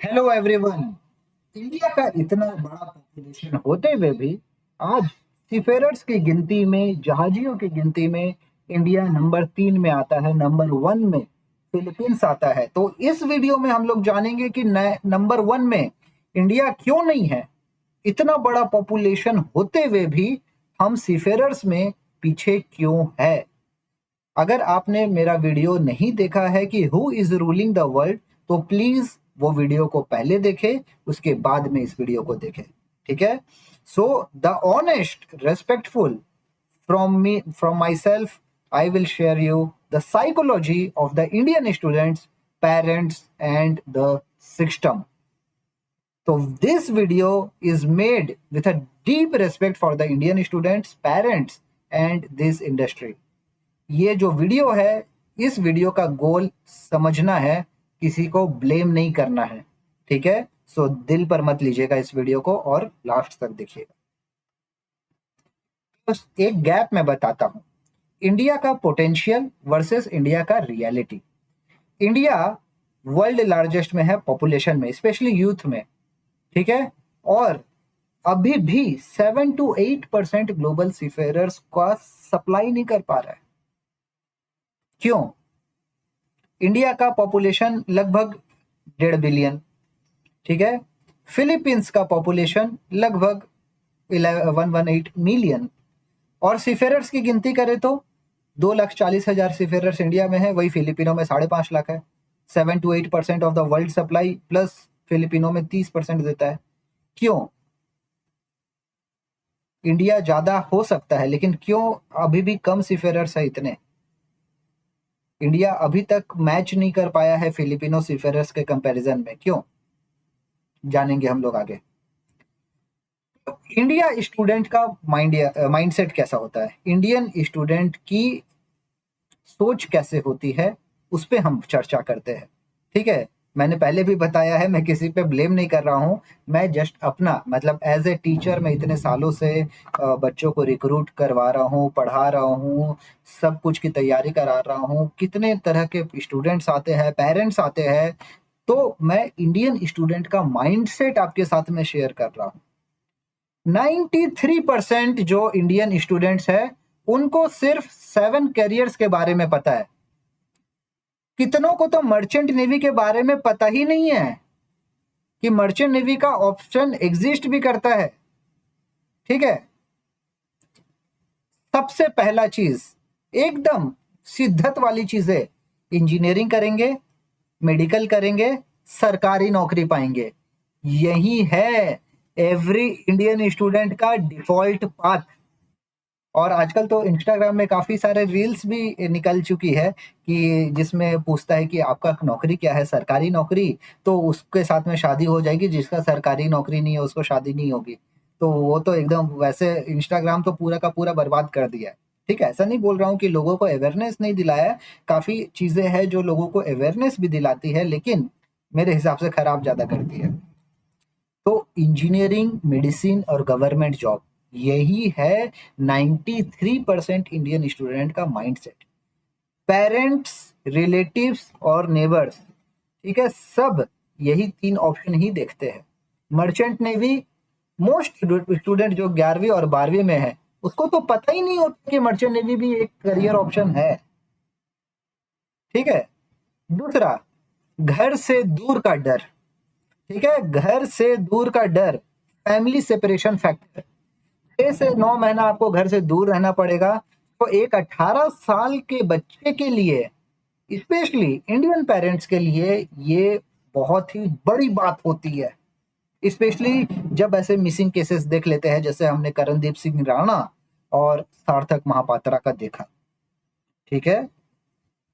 Hello everyone. India का इतना बड़ा पॉपुलेशन होते हुए भी आज सीफेरर्स की गिनती में, जहाजियों की गिनती में इंडिया नंबर 3 में आता है, नंबर 1 में फिलीपींस आता है। तो इस वीडियो में हम लोग जानेंगे कि नंबर 1 में इंडिया क्यों नहीं है। इतना बड़ा पॉपुलेशन होते हुए भी हम सीफेरर्स में पीछे क्यों है। अगर आपने मेरा वीडियो नहीं देखा है कि who is ruling the world, तो प्लीज वो वीडियो को पहले देखें, उसके बाद में इस वीडियो को देखें। ठीक है। So the honest respectful from myself, I will share you the psychology of the Indian students, parents and the system. So this video is made with a deep respect for the Indian students, parents and this industry. ये जो video है, इस video का गोल समझना है, किसी को blame नहीं करना है। ठीक है। सो दिल पर मत लीजिएगा इस वीडियो को और लास्ट तक देखिएगा। बस एक गैप मैं बताता हूं, इंडिया का पोटेंशियल वर्सेस इंडिया का रियलिटी। इंडिया वर्ल्ड लार्जेस्ट में है पॉपुलेशन में, स्पेशली यूथ में। ठीक है। और अभी भी 7 to 8% ग्लोबल सीफेरर्स का सप्लाई नहीं कर पा रहा है। क्यों? इंडिया का पॉपुलेशन लगभग 1.5 बिलियन। ठीक है। फिलीपींस का पॉपुलेशन लगभग 118 मिलियन। और सीफेरर्स की गिनती करें तो 2,40,000 सीफेरर्स इंडिया में है, वही फिलिपिनो में 5.5 लाख है। 7 to 8% of the world supply plus Filipino में 30% देता है। क्यों? इंडिया ज्यादा हो सकता है, लेकिन क्यों अभी भी कम सीफेरर्स है इतने? इंडिया अभी तक मैच नहीं कर पाया है फिलिपिनो सीफेरर्स के कंपैरिजन में। क्यों? जानेंगे हम लोग आगे। इंडिया स्टूडेंट का माइंडसेट कैसा होता है, इंडियन स्टूडेंट की सोच कैसे होती है, उस पे हम चर्चा करते हैं। ठीक है। मैंने पहले भी बताया है, मैं किसी पे ब्लेम नहीं कर रहा हूँ। मैं जस्ट अपना मतलब एज ए टीचर मैं इतने सालों से बच्चों को रिक्रूट करवा रहा हूँ, पढ़ा रहा हूँ, सब कुछ की तैयारी करा रहा हूँ। कितने तरह के स्टूडेंट्स आते हैं, पेरेंट्स आते हैं, तो मैं इंडियन स्टूडेंट का माइंडसेट आपके साथ में शेयर कर रहा हूँ। 93% जो इंडियन स्टूडेंट्स है, उनको सिर्फ 7 कैरियर्स के बारे में पता है। कितनों को तो मर्चेंट नेवी के बारे में पता ही नहीं है कि मर्चेंट नेवी का ऑप्शन एग्जिस्ट भी करता है। ठीक है। सबसे पहला चीज, एकदम शिद्दत वाली चीजें, इंजीनियरिंग करेंगे, मेडिकल करेंगे, सरकारी नौकरी पाएंगे। यही है एवरी इंडियन स्टूडेंट का डिफॉल्ट पाथ। और आजकल तो इंस्टाग्राम में काफी सारे रील्स भी निकल चुकी है कि जिसमें पूछता है कि आपका नौकरी क्या है, सरकारी नौकरी, तो उसके साथ में शादी हो जाएगी, जिसका सरकारी नौकरी नहीं है उसको शादी नहीं होगी। तो वो तो एकदम वैसे इंस्टाग्राम तो पूरा का पूरा बर्बाद कर दिया है। ठीक है। ऐसा नहीं बोल रहा हूँ कि लोगों को अवेयरनेस नहीं दिलाया है, काफी चीजें हैं जो लोगों को अवेयरनेस भी दिलाती है, लेकिन मेरे हिसाब से खराब ज्यादा करती है। तो इंजीनियरिंग, मेडिसिन और गवर्नमेंट जॉब, यही है 93% इंडियन स्टूडेंट का माइंडसेट। पेरेंट्स, रिलेटिव्स और नेबर्स, ठीक है, सब यही 3 ऑप्शन ही देखते हैं। मर्चेंट नेवी, मोस्ट स्टूडेंट जो 11वीं और 12वीं में है, उसको तो पता ही नहीं होता कि मर्चेंट नेवी भी एक करियर ऑप्शन है। ठीक है। दूसरा, घर से दूर का डर। ठीक है। घर से दूर का डर, फैमिली सेपरेशन फैक्टर। 6 से 9 महीना आपको घर से दूर रहना पड़ेगा। तो एक 18 साल के बच्चे के लिए, स्पेशली इंडियन पेरेंट्स के लिए, ये बहुत ही बड़ी बात होती है। स्पेशली जब ऐसे मिसिंग केसेस देख लेते हैं, जैसे हमने करणदीप सिंह राणा और सार्थक महापात्रा का देखा। ठीक है।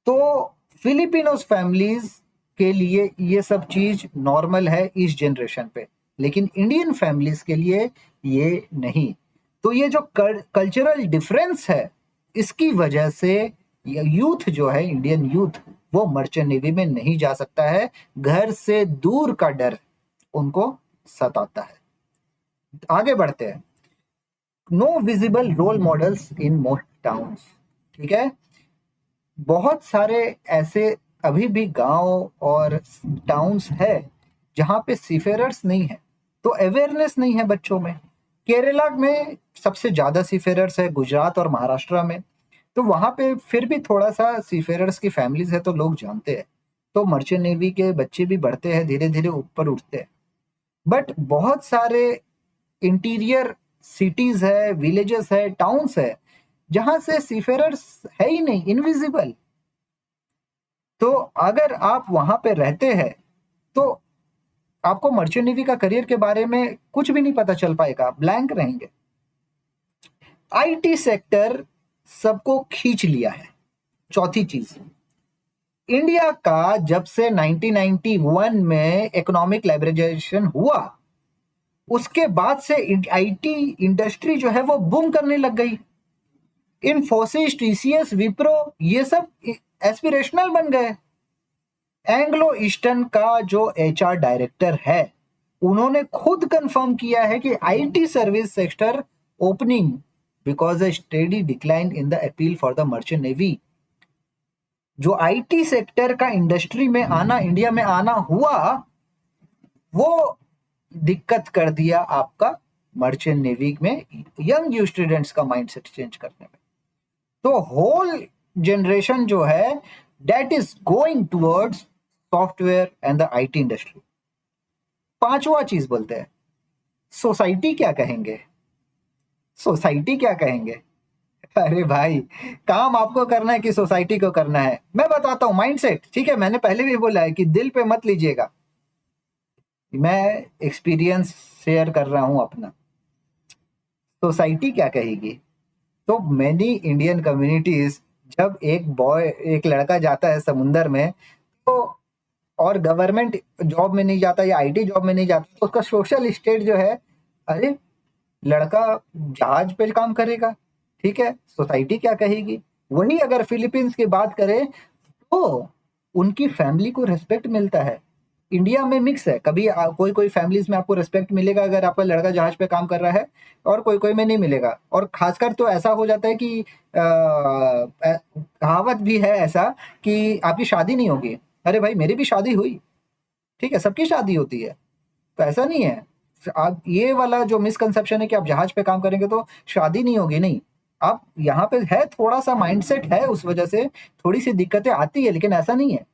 तो फिलिपिनोस फैमिलीज के लिए ये सब चीज नॉर्मल है इस जनरेशन पे, लेकिन इंडियन फैमिलीज के लिए ये नहीं। तो ये जो कल्चरल डिफरेंस है, इसकी वजह से यूथ जो है, इंडियन यूथ, वो मर्चेंट नेवी में नहीं जा सकता है। घर से दूर का डर उनको सताता है। आगे बढ़ते हैं। No visible role models in most towns. ठीक है। बहुत सारे ऐसे अभी भी गांव और टाउन्स है जहाँ पे सीफेरर्स नहीं है, तो अवेयरनेस नहीं है बच्चों में। केरला में सबसे ज्यादा सीफेरर्स है, गुजरात और महाराष्ट्र में, तो वहां पे फिर भी थोड़ा सा सीफेरर्स की फैमिलीज है तो लोग जानते हैं, तो मर्चेंट नेवी के बच्चे भी बढ़ते हैं, धीरे धीरे ऊपर उठते हैं। बट बहुत सारे इंटीरियर सिटीज है, विलेजेस है, टाउन्स है, जहां से सीफेरर्स है ही नहीं, इनविजिबल। तो अगर आप वहां पे रहते हैं तो आपको मर्चेंट नेवी का करियर के बारे में कुछ भी नहीं पता चल पाएगा, ब्लैंक रहेंगे। आईटी सेक्टर सबको खींच लिया है। चौथी चीज, इंडिया का जब से 1991 में इकोनॉमिक लिबरलाइजेशन हुआ, उसके बाद से आईटी इंडस्ट्री जो है वो बूम करने लग गई। इन्फोसिस, टीसीएस, विप्रो, ये सब एस्पिरेशनल बन गए। एंग्लो ईस्टर्न का जो एचआर डायरेक्टर है, उन्होंने खुद कंफर्म किया है कि IT service sector opening because a steady decline in the appeal for the merchant navy. जो आईटी सेक्टर का इंडस्ट्री में आना, इंडिया में आना हुआ, वो दिक्कत कर दिया आपका मर्चेंट नेवी में यंग स्टूडेंट्स का माइंडसेट चेंज करने में। तो होल जनरेशन जो है that is going towards software and the IT industry. पांचवा चीज बोलते हैं, सोसाइटी क्या कहेंगे। सोसाइटी क्या कहेंगे? अरे भाई, काम आपको करना है कि सोसाइटी को करना है? मैं बताता हूं माइंडसेट, ठीक है? मैंने पहले भी बोला है कि दिल पे मत लीजिएगा, मैं एक्सपीरियंस शेयर कर रहा हूं अपना। सोसाइटी क्या कहेगी? तो मेनी इंडियन कम्युनिटीज, जब एक लड़का जाता है समुंदर में, तो और गवर्नमेंट जॉब में नहीं जाता या आईटी जॉब में नहीं जाता, तो उसका सोशल स्टेट जो है, अरे लड़का जहाज पे काम करेगा, ठीक है, सोसाइटी क्या कहेगी? वही अगर फिलीपींस की बात करें तो उनकी फैमिली को रिस्पेक्ट मिलता है। इंडिया में मिक्स है, कभी कोई कोई फैमिलीज में आपको रिस्पेक्ट मिलेगा अगर आपका लड़का जहाज पे काम कर रहा है, और कोई कोई में नहीं मिलेगा। और खासकर तो ऐसा हो जाता है कि कहावत भी है ऐसा कि आपकी शादी नहीं होगी। अरे भाई, मेरी भी शादी हुई, ठीक है, सबकी शादी होती है, तो ऐसा नहीं है। आप ये वाला जो मिसकंसेप्शन है कि आप जहाज पे काम करेंगे तो शादी नहीं होगी, नहीं। आप यहाँ पे है, थोड़ा सा माइंडसेट है, उस वजह से थोड़ी सी दिक्कतें आती है, लेकिन ऐसा नहीं है।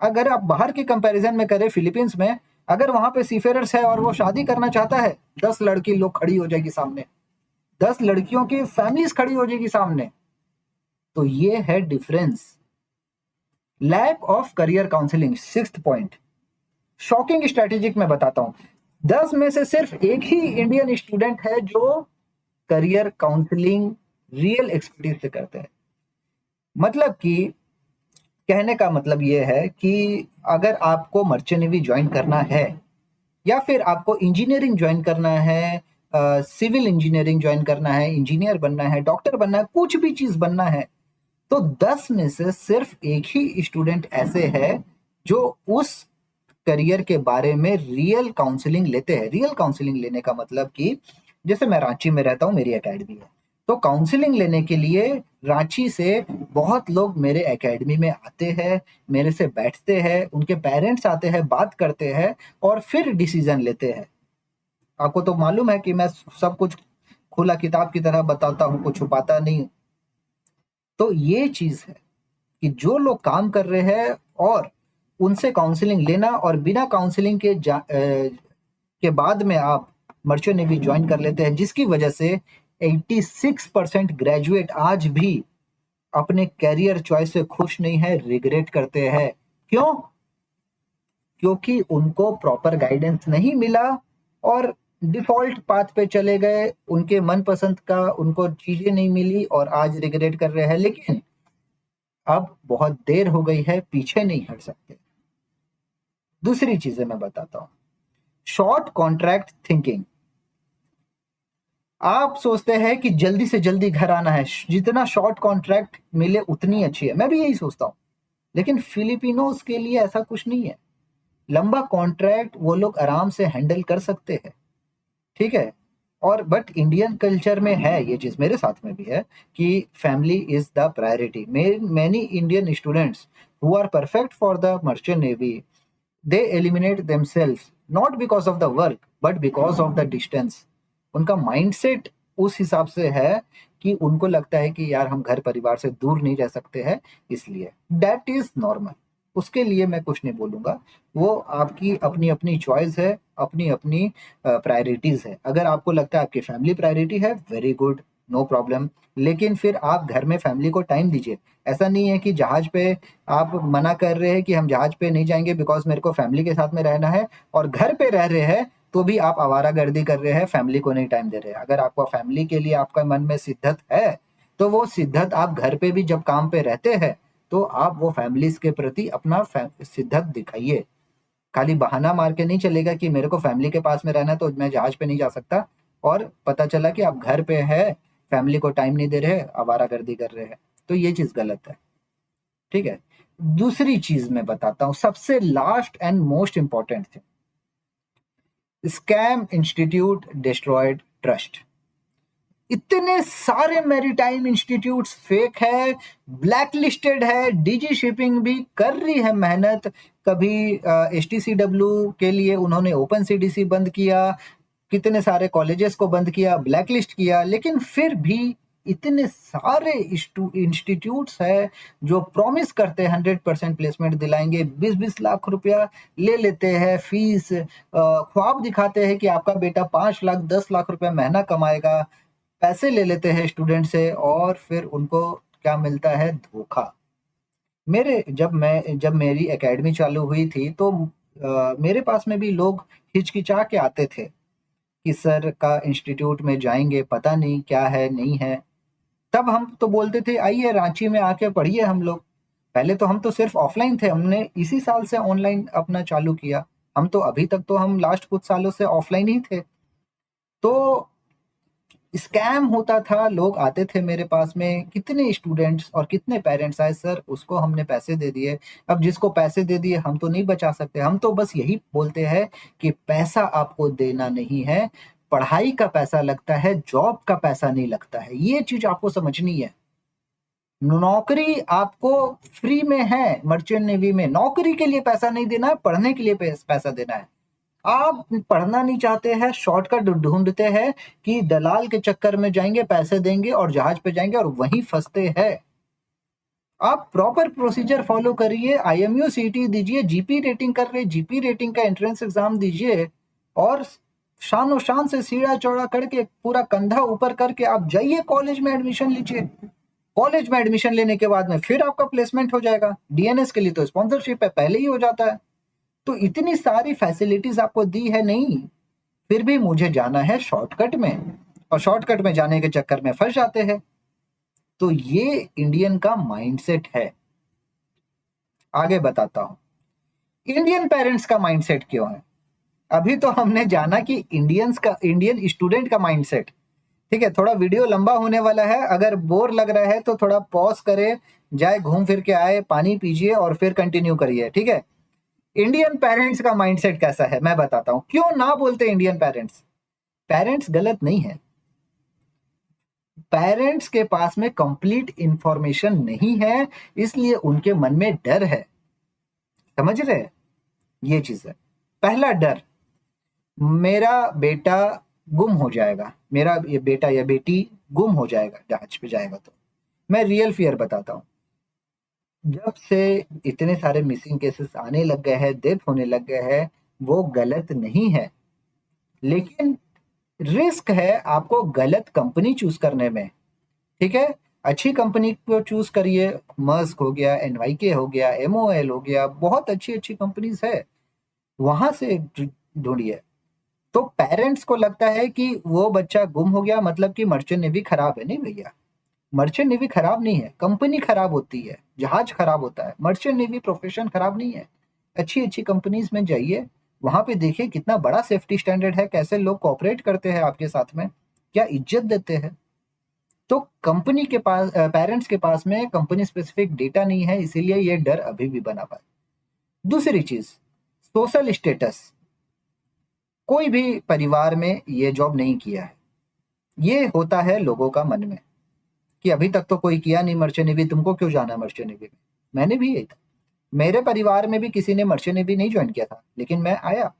अगर आप बाहर के कंपैरिजन में करें, फिलीपींस में अगर वहां पे सीफेरर्स है और वो शादी करना चाहता है, 10 लड़की लोग खड़ी हो जाएगी सामने, 10 लड़कियों की फैमिलीज खड़ी हो जाएगी सामने। तो ये है difference. Lack of career counselling, sixth point, shocking strategic मैं बताता हूं। 10 में से सिर्फ एक ही इंडियन स्टूडेंट है जो करियर काउंसलिंग रियल एक्सपर्टीज से करते हैं। मतलब कि कहने का मतलब ये है कि अगर आपको मर्चेंट नेवी ज्वाइन करना है, या फिर आपको इंजीनियरिंग ज्वाइन करना है, सिविल इंजीनियरिंग ज्वाइन करना है, इंजीनियर बनना है, डॉक्टर बनना है, कुछ भी चीज बनना है, तो 10 में से सिर्फ एक ही स्टूडेंट ऐसे है जो उस करियर के बारे में रियल काउंसलिंग लेते हैं। रियल काउंसलिंग लेने का मतलब कि जैसे मैं रांची में रहता हूँ, मेरी एकेडमी है, तो काउंसलिंग लेने के लिए रांची से बहुत लोग मेरे एकेडमी में आते हैं, मेरे से बैठते हैं, उनके पेरेंट्स आते हैं, बात करते हैं और फिर डिसीजन लेते हैं। आपको तो मालूम है कि मैं सब कुछ खुला किताब की तरह बताता हूँ, कुछ छुपाता नहीं हूँ। तो ये चीज है कि जो लोग काम कर रहे हैं और उनसे काउंसलिंग लेना, और बिना काउंसलिंग के बाद में आप मर्चेंट नेवी ज्वाइन कर लेते हैं, जिसकी वजह से 86% ग्रेजुएट आज भी अपने कैरियर चॉइस से खुश नहीं है, रिग्रेट करते हैं। क्यों? क्योंकि उनको प्रॉपर गाइडेंस नहीं मिला और डिफॉल्ट पाथ पे चले गए, उनके मनपसंद का उनको चीजें नहीं मिली और आज रिग्रेट कर रहे हैं। लेकिन अब बहुत देर हो गई है, पीछे नहीं हट सकते। दूसरी चीजें मैं बताता हूं, शॉर्ट कॉन्ट्रैक्ट थिंकिंग। आप सोचते हैं कि जल्दी से जल्दी घर आना है, जितना शॉर्ट कॉन्ट्रैक्ट मिले उतनी अच्छी है, मैं भी यही सोचता हूं। लेकिन फिलिपिनोज के लिए ऐसा कुछ नहीं है। लंबा कॉन्ट्रैक्ट वो लोग आराम से हैंडल कर सकते हैं, ठीक है। और बट इंडियन कल्चर में है ये चीज, मेरे साथ में भी है कि family is the priority. Many Indian students who are perfect for the merchant navy, they eliminate themselves not because of the work but because of the distance. उनका माइंडसेट उस हिसाब से है कि उनको लगता है कि यार हम घर परिवार से दूर नहीं रह सकते हैं, इसलिए दैट इज नॉर्मल। उसके लिए मैं कुछ नहीं बोलूंगा, वो आपकी अपनी अपनी चॉइस है, अपनी अपनी प्रायोरिटीज है। अगर आपको लगता है आपकी फैमिली प्रायोरिटी है, वेरी गुड, नो प्रॉब्लम, लेकिन फिर आप घर में फैमिली को टाइम दीजिए। ऐसा नहीं है कि जहाज पे आप मना कर रहे हैं कि हम जहाज पे नहीं जाएंगे बिकॉज मेरे को फैमिली के साथ में रहना है, और घर पे रह रहे हैं तो भी आप आवारागर्दी कर रहे हैं, फैमिली को नहीं टाइम दे रहे हैं। अगर आपका फैमिली के लिए आपका मन में शिद्दत है, तो वो शिद्दत आप घर पे भी जब काम पे रहते हैं तो आप वो फैमिलीज के प्रति अपना शिद्दत दिखाइए। खाली बहाना मार के नहीं चलेगा कि मेरे को फैमिली के पास में रहना है तो मैं जहाज पे नहीं जा सकता, और पता चला कि आप घर पे है, फैमिली को टाइम नहीं दे रहे, आवारागर्दी कर रहे हैं, तो ये चीज गलत है। ठीक है। दूसरी चीज मैं बताता हूं, सबसे last and most important thing, scam institute destroyed trust. इतने सारे मैरीटाइम इंस्टीट्यूट्स फेक है, ब्लैक लिस्टेड है, डीजी शिपिंग भी कर रही है मेहनत। कभी एचटीसीडब्ल्यू के लिए उन्होंने ओपन सीडीसी बंद किया, कितने सारे कॉलेजेस को बंद किया, ब्लैक लिस्ट किया, लेकिन फिर भी इतने सारे इंस्टीट्यूट्स है जो प्रॉमिस करते हैं 100% प्लेसमेंट दिलाएंगे, 20-20 लाख रुपया ले लेते हैं फीस, ख्वाब दिखाते हैं कि आपका बेटा 5 लाख 10 लाख रुपया महीना कमाएगा, पैसे ले लेते हैं स्टूडेंट से, और फिर उनको क्या मिलता है? धोखा। जब मेरी एकेडमी चालू हुई थी तो मेरे पास में भी लोग हिचकिचा के आते थे कि सर का इंस्टीट्यूट में जाएंगे, पता नहीं क्या है नहीं है। तब हम तो बोलते थे आइए रांची में आके पढ़िए हम लोग। पहले तो हम तो सिर्फ ऑफलाइन थे, हमने इसी साल से ऑनलाइन अपना चालू किया। हम तो अभी तक तो हम लास्ट कुछ सालों से ऑफलाइन ही थे। तो स्कैम होता था, लोग आते थे मेरे पास में, कितने स्टूडेंट्स और कितने पेरेंट्स आए, सर उसको हमने पैसे दे दिए। अब जिसको पैसे दे दिए हम तो नहीं बचा सकते, हम तो बस यही बोलते हैं कि पैसा आपको देना नहीं है, पढ़ाई का पैसा लगता है, जॉब का पैसा नहीं लगता है। ये चीज आपको समझनी है। नौकरी आपको फ्री में है, मर्चेंट नेवी में नौकरी के लिए पैसा नहीं देना है, पढ़ने के लिए पैसा देना है। आप पढ़ना नहीं चाहते हैं, शॉर्टकट ढूंढते हैं कि दलाल के चक्कर में जाएंगे, पैसे देंगे और जहाज पे जाएंगे और वहीं फंसते हैं। आप प्रॉपर प्रोसीजर फॉलो करिए, आईएमयू सीटी दीजिए, जीपी रेटिंग कर रहे, जीपी रेटिंग का एंट्रेंस एग्जाम दीजिए, और शान शान से सीधा चौड़ा करके पूरा कंधा ऊपर करके आप जाइए कॉलेज में एडमिशन लीजिए। कॉलेज में एडमिशन लेने के बाद में फिर आपका प्लेसमेंट हो जाएगा। डीएनएस के लिए तो स्पॉन्सरशिप है, पहले ही हो जाता है। तो इतनी सारी फैसिलिटीज आपको दी है, नहीं फिर भी मुझे जाना है शॉर्टकट में, और शॉर्टकट में जाने के चक्कर में फंस जाते हैं। तो ये इंडियन का माइंडसेट है। आगे बताता हूं इंडियन पेरेंट्स का माइंडसेट क्यों है। अभी तो हमने जाना कि इंडियन स्टूडेंट का माइंडसेट। ठीक है, थोड़ा वीडियो लंबा होने वाला है, अगर बोर लग रहा है तो थोड़ा पॉज करे, जाए घूम फिर के आए, पानी पीजिए और फिर कंटिन्यू करिए। ठीक है। इंडियन पेरेंट्स का माइंडसेट कैसा है मैं बताता हूं, क्यों ना बोलते इंडियन पेरेंट्स। पेरेंट्स गलत नहीं है, पेरेंट्स के पास में कंप्लीट इंफॉर्मेशन नहीं है, इसलिए उनके मन में डर है। समझ रहे हैं? ये चीज है। पहला डर, मेरा बेटा गुम हो जाएगा, मेरा ये बेटा या बेटी गुम हो जाएगा जहाज पे जाएगा तो। मैं रियल फियर बताता हूँ। जब से इतने सारे मिसिंग केसेस आने लग गए हैं, डेथ होने लग गए हैं, वो गलत नहीं है, लेकिन रिस्क है आपको गलत कंपनी चूज करने में। ठीक है, अच्छी कंपनी को चूज करिए, मस्क हो गया, एनवाईके हो गया, एमओएल हो गया, बहुत अच्छी अच्छी कंपनीज है, वहां से ढूंढिए। तो पेरेंट्स को लगता है कि वो बच्चा गुम हो गया मतलब कि मर्चेंट नेवी खराब है। नहीं भैया, मर्चेंट नेवी खराब नहीं है, कंपनी खराब होती है, जहाज खराब होता है, मर्चेंट नेवी प्रोफेशन खराब नहीं है। अच्छी अच्छी कंपनीज में जाइए, वहां पे देखिए कितना बड़ा सेफ्टी स्टैंडर्ड है, कैसे लोग कोऑपरेट करते हैं आपके साथ में, क्या इज्जत देते हैं। तो कंपनी के पास पेरेंट्स के पास में कंपनी स्पेसिफिक डेटा नहीं है, इसीलिए ये डर अभी भी बना हुआ है। दूसरी चीज, सोशल स्टेटस। कोई भी परिवार में ये जॉब नहीं किया है, ये होता है लोगों का मन में कि अभी तक तो कोई किया नहीं मर्चेंट नेवी, तुमको क्यों जाना है मर्चेंट नेवी में। मैंने भी यही था, मेरे परिवार में भी किसी ने मर्चेंट नेवी नहीं ज्वाइन किया था, लेकिन मैं आया।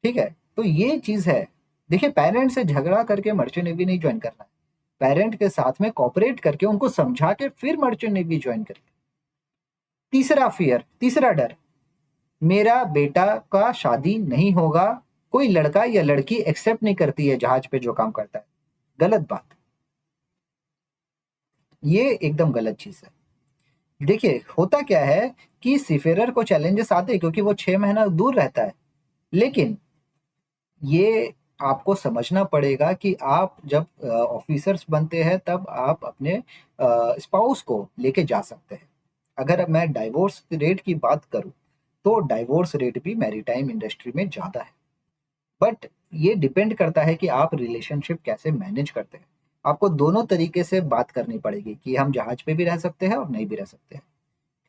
ठीक है, तो ये चीज है। देखिए, पेरेंट्स से झगड़ा करके मर्चेंट नेवी नहीं ज्वाइन करना है, पेरेंट के साथ में कोऑपरेट करके उनको समझा के फिर मर्चेंट नेवी ज्वाइन करिए। तीसरा डर, मेरा बेटा का शादी नहीं होगा, कोई लड़का या लड़की एक्सेप्ट नहीं करती है जहाज पे जो काम करता है। गलत बात, ये एकदम गलत चीज है। देखिए, होता क्या है कि सीफेरर को चैलेंजेस आते हैं क्योंकि वो 6 महीना दूर रहता है, लेकिन ये आपको समझना पड़ेगा कि आप जब ऑफिसर्स बनते हैं तब आप अपने स्पाउस को लेके जा सकते हैं। अगर मैं डाइवोर्स रेट की बात करूं तो डाइवोर्स रेट भी मैरीटाइम इंडस्ट्री में ज़्यादा है, बट ये डिपेंड करता है कि आप रिलेशनशिप कैसे मैनेज करते हैं। आपको दोनों तरीके से बात करनी पड़ेगी कि हम जहाज पे भी रह सकते हैं और नहीं भी रह सकते हैं।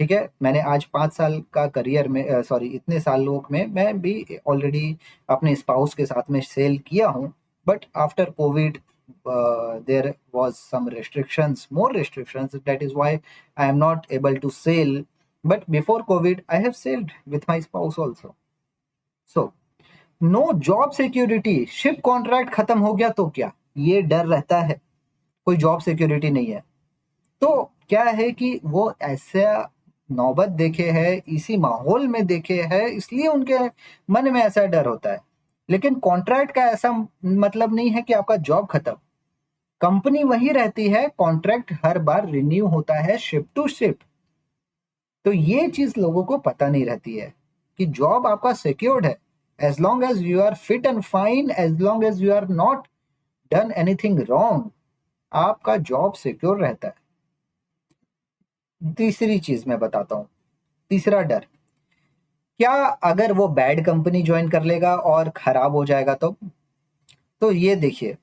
ठीक है, मैंने आज 5 साल का करियर में सॉरी इतने सालों में मैं भी ऑलरेडी अपने स्पाउस के साथ में सेल किया हूँ, but after covid there was some restrictions, more restrictions, that is why I am not able to sail, but before covid I have sailed with my spouse also. So no job security, ship contract खत्म हो गया तो क्या, ये डर रहता है, कोई जॉब सिक्योरिटी नहीं है। तो क्या है कि वो ऐसा नौबत देखे है, इसी माहौल में देखे है, इसलिए उनके मन में ऐसा डर होता है। लेकिन कॉन्ट्रैक्ट का ऐसा मतलब नहीं है कि आपका जॉब खत्म, कंपनी वही रहती है, कॉन्ट्रैक्ट हर बार रिन्यू होता है शिप टू शिप। तो ये चीज लोगों को पता नहीं रहती है कि जॉब आपका सिक्योर्ड है, as long as you are fit and fine, as long as you are not done anything wrong, आपका जॉब सिक्योर रहता है। तीसरी चीज मैं बताता हूँ, तीसरा डर, क्या अगर वो बैड कंपनी ज्वाइन कर लेगा और खराब हो जाएगा तो ये देखिए,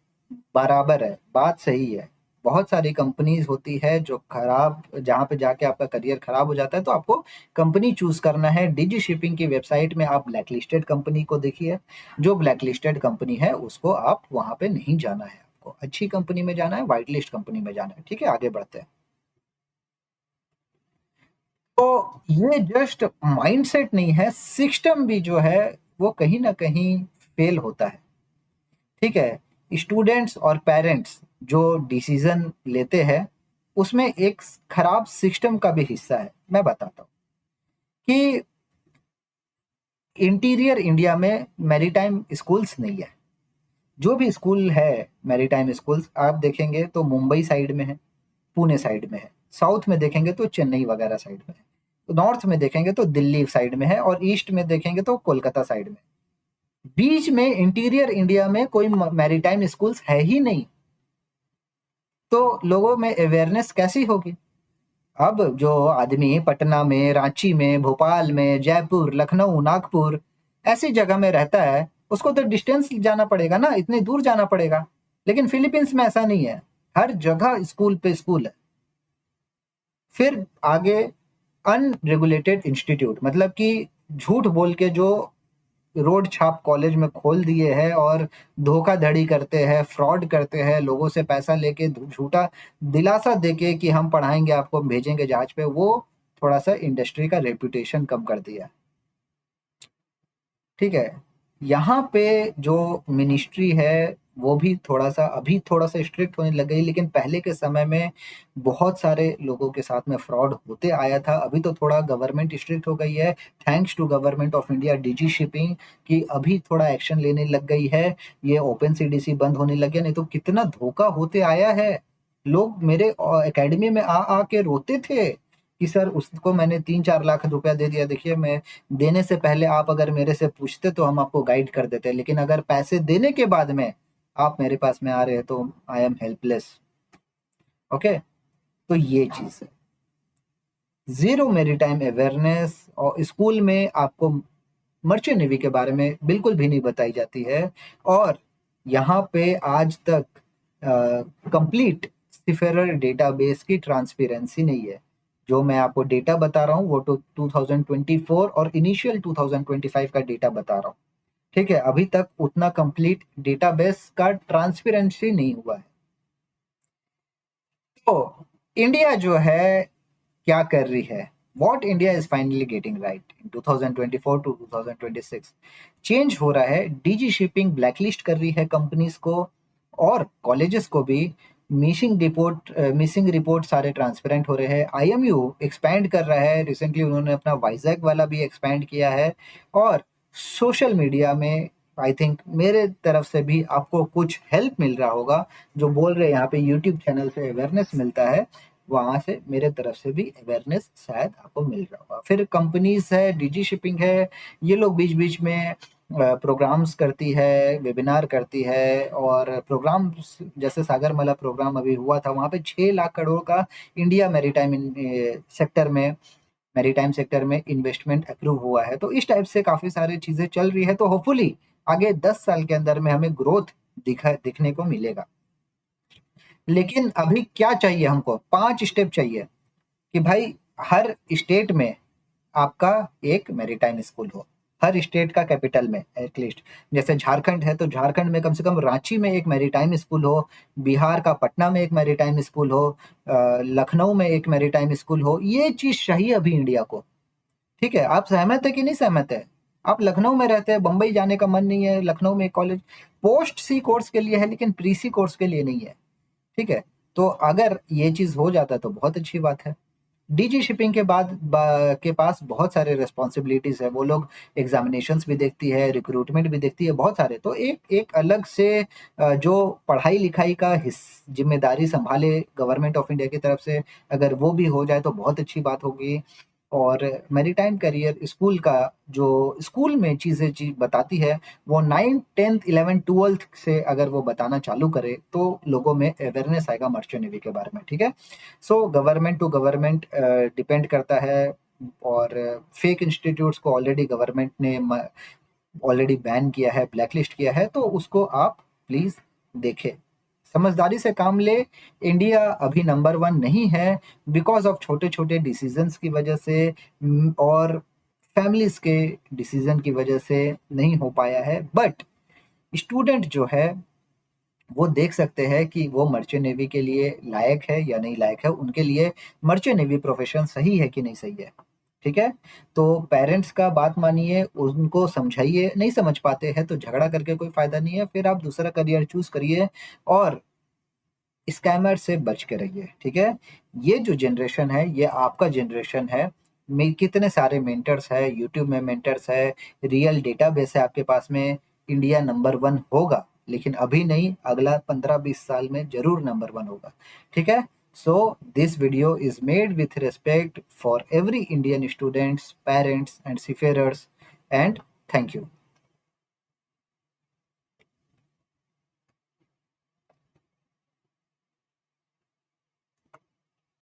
बराबर है, बात सही है। बहुत सारी कंपनीज होती है जो खराब, जहां पे जाके आपका करियर खराब हो जाता है, तो आपको कंपनी चूज करना है। डिजी शिपिंग की वेबसाइट में आप ब्लैकलिस्टेड कंपनी को देखिए, जो ब्लैकलिस्टेड कंपनी है उसको आप वहां पे नहीं जाना है, आपको अच्छी कंपनी में जाना है, व्हाइट लिस्ट कंपनी में जाना है। ठीक है, आगे बढ़ते हैं। तो ये जस्ट माइंडसेट नहीं है, सिस्टम भी जो है वो कहीं ना कहीं फेल होता है। ठीक है, स्टूडेंट्स और पेरेंट्स जो डिसीजन लेते हैं उसमें एक खराब सिस्टम का भी हिस्सा है। मैं बताता हूँ कि इंटीरियर इंडिया में मैरीटाइम स्कूल्स नहीं है। जो भी स्कूल है मैरीटाइम स्कूल्स आप देखेंगे तो मुंबई साइड में है, पुणे साइड में है, साउथ में देखेंगे तो चेन्नई वगैरह साइड में है, नॉर्थ में देखेंगे तो दिल्ली साइड में है, और ईस्ट में देखेंगे तो कोलकाता साइड में। बीच में इंटीरियर इंडिया में कोई मैरीटाइम स्कूल्स है ही नहीं, तो लोगों में अवेयरनेस कैसी होगी। अब जो आदमी पटना में, रांची में, भोपाल में, जयपुर, लखनऊ, नागपुर ऐसी जगह में रहता है, उसको तो डिस्टेंस जाना पड़ेगा ना, इतने दूर जाना पड़ेगा। लेकिन फिलीपींस में ऐसा नहीं है, हर जगह स्कूल पे स्कूल है। फिर आगे अनरेगुलेटेड इंस्टीट्यूट, मतलब कि झूठ बोल के जो रोड छाप कॉलेज में खोल दिए हैं और धोखाधड़ी करते हैं, फ्रॉड करते हैं, लोगों से पैसा लेके झूठा दिलासा देके कि हम पढ़ाएंगे आपको, भेजेंगे जहाज पे, वो थोड़ा सा इंडस्ट्री का रेपुटेशन कम कर दिया। ठीक है, यहाँ पे जो मिनिस्ट्री है वो भी थोड़ा सा अभी थोड़ा सा स्ट्रिक्ट होने लग गई, लेकिन पहले के समय में बहुत सारे लोगों के साथ में फ्रॉड होते आया था। अभी तो थोड़ा गवर्नमेंट स्ट्रिक्ट हो गई है, thanks to government of India, DG shipping की अभी थोड़ा एक्शन लेने लग गई है। ये ओपन सीडीसी बंद होने लग गया, नहीं तो कितना धोखा होते आया है। लोग मेरे एकेडमी में आ आ के रोते थे कि सर उसको मैंने 3-4 लाख रुपया दे दिया, देखिए मैं देने से पहले आप अगर मेरे से पूछते तो हम आपको गाइड कर देते, लेकिन अगर पैसे देने के बाद में आप मेरे पास में आ रहे हैं तो आई एम हेल्पलेस। ओके, तो ये चीज है, जीरो मेरीटाइम अवेयरनेस, और स्कूल में आपको मर्चेंट नेवी के बारे में बिल्कुल भी नहीं बताई जाती है। और यहाँ पे आज तक कंप्लीट सीफेरर डेटाबेस की ट्रांसपेरेंसी नहीं है। जो मैं आपको डेटा बता रहा हूँ वो तो 2024 और इनिशियल 2025 का डेटा बता रहा हूँ। ठीक है, अभी तक उतना कंप्लीट डेटाबेस का ट्रांसपेरेंसी नहीं हुआ है। तो इंडिया जो है क्या कर रही है, what India is finally getting right in 2024 to 2026. Change हो रहा है, डीजी शिपिंग ब्लैकलिस्ट कर रही है कंपनीज को और कॉलेजेस को भी। मिसिंग रिपोर्ट सारे ट्रांसपेरेंट हो रहे हैं। आईएमयू एक्सपैंड कर रहा है, रिसेंटली उन्होंने अपना वाइजैक वाला भी एक्सपैंड किया है। और सोशल मीडिया में आई थिंक मेरे तरफ से भी आपको कुछ हेल्प मिल रहा होगा, जो बोल रहे हैं यहाँ पे यूट्यूब चैनल से अवेयरनेस मिलता है, वहां से मेरे तरफ से भी अवेयरनेस शायद आपको मिल रहा होगा। फिर कंपनीज है, डीजी शिपिंग है, ये लोग बीच बीच में प्रोग्राम्स करती है, वेबिनार करती है, और प्रोग्राम्स जैसे सागरमाला प्रोग्राम अभी हुआ था, वहां पे 6 लाख करोड़ का इंडिया मैरीटाइम सेक्टर में इन्वेस्टमेंट अप्रूव हुआ है। तो इस टाइप से काफी सारी चीजें चल रही है। तो होपफुली आगे 10 साल के अंदर में हमें ग्रोथ दिखने को मिलेगा। लेकिन अभी क्या चाहिए हमको? 5 स्टेप चाहिए कि भाई हर स्टेट में आपका एक मैरीटाइम स्कूल हो, हर स्टेट का कैपिटल में एटलीस्ट। जैसे झारखंड है तो झारखंड में कम से कम रांची में एक मैरीटाइम स्कूल हो, बिहार का पटना में एक मैरीटाइम स्कूल हो, लखनऊ में एक मैरीटाइम स्कूल हो। ये चीज चाहिए अभी इंडिया को। ठीक है, आप सहमत है कि नहीं सहमत है? आप लखनऊ में रहते हैं, बंबई जाने का मन नहीं है, लखनऊ में कॉलेज पोस्ट सी कोर्स के लिए है लेकिन प्री सी कोर्स के लिए नहीं है। ठीक है, तो अगर ये चीज हो जाता तो बहुत अच्छी बात है। डीजी शिपिंग के के पास बहुत सारे रिस्पॉन्सिबिलिटीज है। वो लोग एग्जामिनेशंस भी देखती है, रिक्रूटमेंट भी देखती है, बहुत सारे। तो एक एक अलग से जो पढ़ाई लिखाई का जिम्मेदारी संभाले गवर्नमेंट ऑफ इंडिया की तरफ से, अगर वो भी हो जाए तो बहुत अच्छी बात होगी। और मैरीटाइम करियर स्कूल का जो स्कूल में चीज बताती है, वो 9th 10th 11th 12th से अगर वो बताना चालू करे तो लोगों में अवेयरनेस आएगा मर्चेंट नेवी के बारे में। ठीक है, so government to government depend करता है। और फेक इंस्टीट्यूट्स को ऑलरेडी गवर्नमेंट ने ऑलरेडी बैन किया है, ब्लैकलिस्ट किया है, तो उसको आप प्लीज देखें, समझदारी से काम ले। इंडिया अभी नंबर 1 नहीं है बिकॉज ऑफ छोटे छोटे डिसीजंस की वजह से, और फैमिलीज के डिसीजन की वजह से नहीं हो पाया है। बट स्टूडेंट जो है वो देख सकते हैं कि वो मर्चेंट नेवी के लिए लायक है या नहीं लायक है, उनके लिए मर्चेंट नेवी प्रोफेशन सही है कि नहीं सही है। ठीक है, तो पेरेंट्स का बात मानिए, उनको समझाइए, नहीं समझ पाते हैं तो झगड़ा करके कोई फायदा नहीं है, फिर आप दूसरा करियर चूज करिए और स्कैमर से बच के रहिए। ठीक है, ये जो जनरेशन है ये आपका जनरेशन है। में कितने सारे मेंटर्स है, यूट्यूब में मेंटर्स है, रियल डेटाबेस है आपके पास में। इंडिया नंबर 1 होगा, लेकिन अभी नहीं, अगला 15-20 साल में जरूर नंबर 1 होगा। ठीक है, so this video is made with respect for every Indian students, parents and seafarers, and thank you.